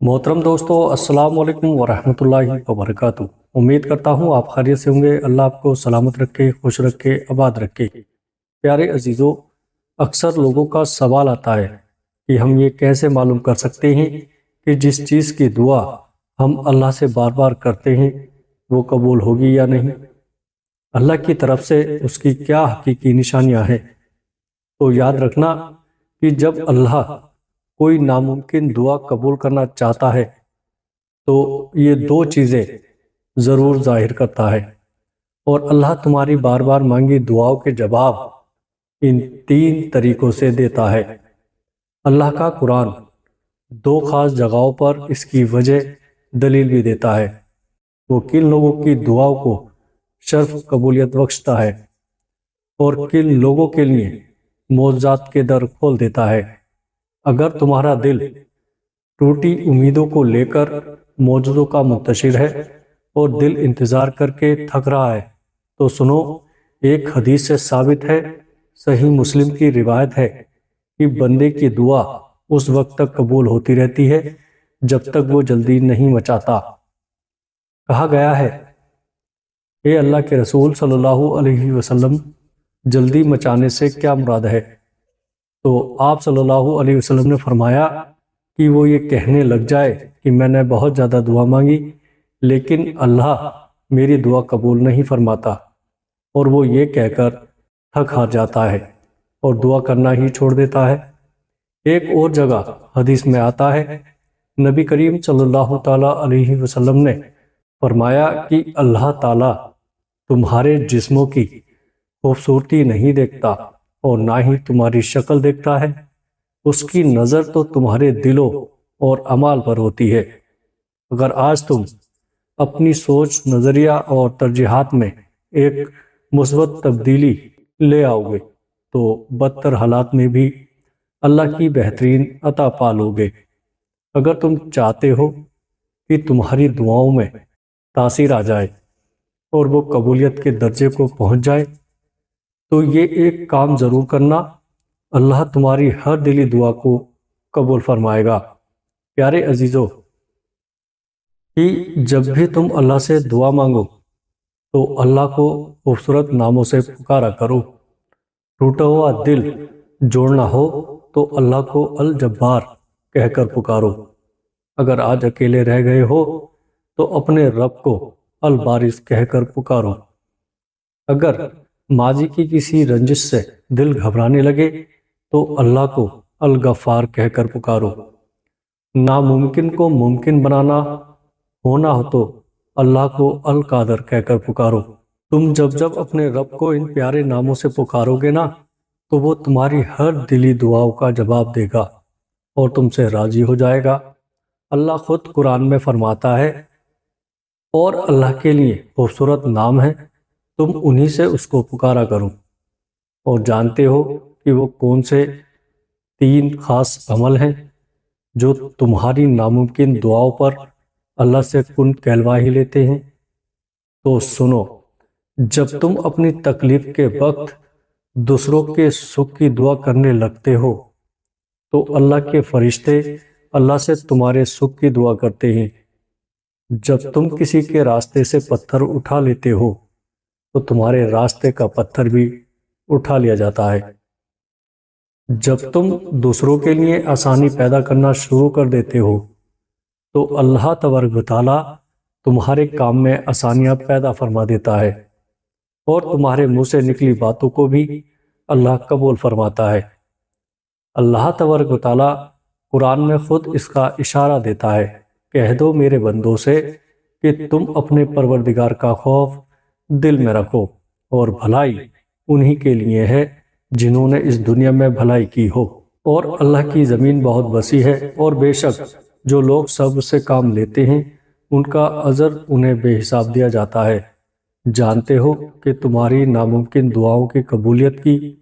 मोहतरम दोस्तों, अस्सलाम वालेकुम वरहमतुल्लाहि वबरकातुह। उम्मीद करता हूँ आप खैरियत से होंगे। अल्लाह आपको सलामत रखे, खुश रखे, आबाद रखे। प्यारे अजीज़ों, अक्सर लोगों का सवाल आता है कि हम ये कैसे मालूम कर सकते हैं कि जिस चीज़ की दुआ हम अल्लाह से बार बार करते हैं वो कबूल होगी या नहीं। अल्लाह की तरफ से उसकी क्या हकीकी निशानियाँ हैं। तो याद रखना कि जब अल्लाह कोई नामुमकिन दुआ कबूल करना चाहता है तो ये दो चीज़ें ज़रूर जाहिर करता है। और अल्लाह तुम्हारी बार बार मांगी दुआओं के जवाब इन तीन तरीकों से देता है। अल्लाह का कुरान दो खास जगहों पर इसकी वजह दलील भी देता है। वो किन लोगों की दुआओं को शर्फ कबूलियत बख्शता है और किन लोगों के लिए मौजज़ात के दर खोल देता है। अगर तुम्हारा दिल टूटी उम्मीदों को लेकर मौजूदों का मुंतशिर है और दिल इंतज़ार करके थक रहा है तो सुनो, एक हदीस से साबित है, सही मुस्लिम की रिवायत है कि बंदे की दुआ उस वक्त तक कबूल होती रहती है जब तक वो जल्दी नहीं मचाता। कहा गया है, हे अल्लाह के रसूल सल्लल्लाहु अलैहि वसल्लम, जल्दी मचाने से क्या मुराद है? तो आप सल्लल्लाहु अलैहि वसल्लम ने फरमाया कि वो ये कहने लग जाए कि मैंने बहुत ज़्यादा दुआ मांगी लेकिन अल्लाह मेरी दुआ कबूल नहीं फरमाता, और वो ये कहकर थक हार जाता है और दुआ करना ही छोड़ देता है। एक और जगह हदीस में आता है, नबी करीम सल्लल्लाहु ताला अलैहि वसल्लम ने फरमाया कि अल्लाह ताला तुम्हारे जिस्मों की खूबसूरती नहीं देखता और ना ही तुम्हारी शक्ल देखता है, उसकी नज़र तो तुम्हारे दिलों और अमाल पर होती है। अगर आज तुम अपनी सोच, नज़रिया और तरजीहात में एक मुस्बत तब्दीली ले आओगे तो बदतर हालात में भी अल्लाह की बेहतरीन अता पा लोगे। अगर तुम चाहते हो कि तुम्हारी दुआओं में तासीर आ जाए और वो कबूलियत के दर्जे को पहुंच जाए तो ये एक काम ज़रूर करना, अल्लाह तुम्हारी हर दिली दुआ को कबूल फरमाएगा। प्यारे अजीज़ों, कि जब भी तुम अल्लाह से दुआ मांगो तो अल्लाह को खूबसूरत नामों से पुकारा करो। टूटा हुआ दिल जोड़ना हो तो अल्लाह को अल जब्बार कहकर पुकारो। अगर आज अकेले रह गए हो तो अपने रब को अल बारिस कहकर पुकारो। अगर माजी की किसी रंजिश से दिल घबराने लगे तो अल्लाह को अल गफ्फार कहकर पुकारो। नामुमकिन को मुमकिन बनाना होना हो तो अल्लाह को अल कादर कहकर पुकारो। तुम जब जब अपने रब को इन प्यारे नामों से पुकारोगे ना तो वो तुम्हारी हर दिली दुआओं का जवाब देगा और तुमसे राजी हो जाएगा। अल्लाह खुद कुरान में फरमाता है, और अल्लाह के लिए खूबसूरत नाम है, तुम उन्हीं से उसको पुकारा करो। और जानते हो कि वो कौन से तीन खास अमल हैं जो तुम्हारी नामुमकिन दुआओं पर अल्लाह से कुन कहलवा ही लेते हैं। तो सुनो, जब तुम अपनी तकलीफ के वक्त दूसरों के सुख की दुआ करने लगते हो तो अल्लाह के फरिश्ते अल्लाह से तुम्हारे सुख की दुआ करते हैं। जब तुम किसी के रास्ते से पत्थर उठा लेते हो तो तुम्हारे रास्ते का पत्थर भी उठा लिया जाता है। जब तुम दूसरों के लिए आसानी पैदा करना शुरू कर देते हो तो अल्लाह तबारक व तआला तुम्हारे काम में आसानियां पैदा फरमा देता है और तुम्हारे मुंह से निकली बातों को भी अल्लाह कबूल फरमाता है। अल्लाह तबारक व तआला कुरान में खुद इसका इशारा देता है, कह दो मेरे बंदों से कि तुम अपने परवरदिगार का खौफ दिल में रखो और भलाई उन्हीं के लिए है जिन्होंने इस दुनिया में भलाई की हो। और अल्लाह की ज़मीन बहुत वसी है और बेशक जो लोग सब्र से काम लेते हैं उनका अजर उन्हें बेहिसाब दिया जाता है। जानते हो कि तुम्हारी नामुमकिन दुआओं की कबूलियत की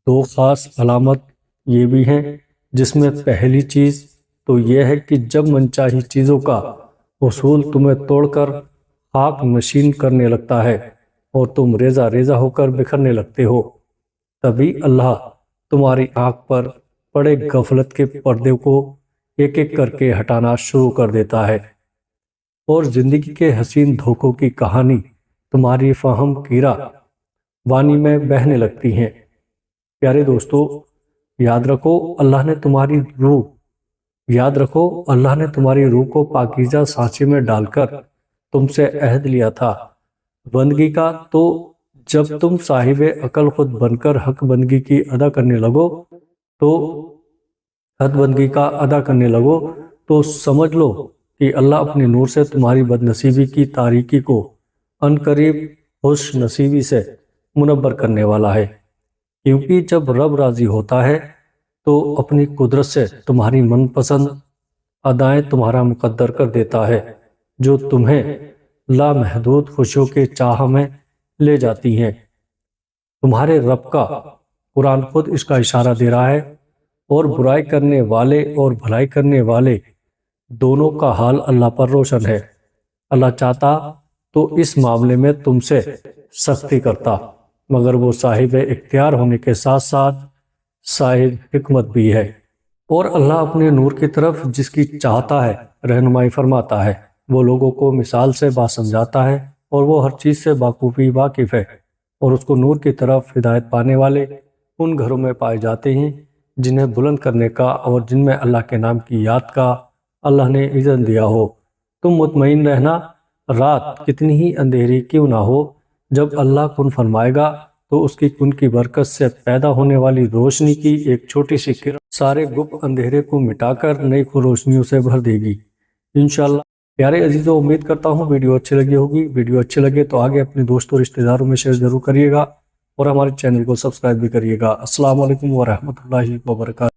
दो खास अलामत ये भी हैं, जिसमें पहली चीज़ तो यह है कि जब मनचाही चीज़ों का उसूल तुम्हें तोड़कर खाक नशीन करने लगता है और तुम रेजा रेजा होकर बिखरने लगते हो, तभी अल्लाह तुम्हारी आंख पर पड़े गफलत के पर्दे को ایک ایک کر کے ہٹانا شروع کر دیتا ہے، اور زندگی کے حسین دھوکوں کی کہانی تمہاری فہم کیرا وانی میں بہنے لگتی ہیں۔ پیارے دوستو، یاد رکھو اللہ نے تمہاری روح کو پاکیزہ سانچے میں ڈال کر تم سے عہد لیا تھا بندگی کا، تو جب تم صاحب عقل خود بن کر حق بندگی کی ادا کرنے لگو تو سمجھ لو کہ اللہ اپنے نور سے تمہاری بد نصیبی کی تاریکی کو عنقریب خوش نصیبی سے منور کرنے والا ہے، کیونکہ جب رب راضی ہوتا ہے تو اپنی قدرت سے تمہاری من پسند ادائیں تمہارا مقدر کر دیتا ہے، جو تمہیں لامحدود خوشیوں کے چاہ میں لے جاتی ہیں۔ تمہارے رب کا قرآن خود اس کا اشارہ دے رہا ہے، اور برائی کرنے والے اور بھلائی کرنے والے دونوں کا حال اللہ پر روشن ہے۔ اللہ چاہتا تو اس معاملے میں تم سے سختی کرتا، مگر وہ صاحب اختیار ہونے کے ساتھ ساتھ صاحب حکمت بھی ہے، اور اللہ اپنے نور کی طرف جس کی چاہتا ہے رہنمائی فرماتا ہے۔ وہ لوگوں کو مثال سے سمجھاتا ہے، اور وہ ہر چیز سے بخوبی واقف ہے، اور اس کو نور کی طرف ہدایت پانے والے ان گھروں میں پائے جاتے ہیں جنہیں بلند کرنے کا اور جن میں اللہ کے نام کی یاد کا اللہ نے اذن دیا ہو۔ تم مطمئن رہنا، رات کتنی ہی اندھیری کیوں نہ ہو، جب اللہ کن فرمائے گا تو اس کی کن کی برکت سے پیدا ہونے والی روشنی کی ایک چھوٹی سی کرن سارے گپ اندھیرے کو مٹا کر نئی روشنیوں سے بھر دے گی انشاءاللہ۔ پیارے عزیزوں، امید کرتا ہوں ویڈیو اچھی لگی ہوگی۔ ویڈیو اچھی لگے تو آگے اپنے دوستوں رشتہ داروں میں شیئر ضرور کریے گا، اور ہمارے چینل کو سبسکرائب بھی کریے گا۔ السلام علیکم ورحمۃ اللہ وبرکاتہ۔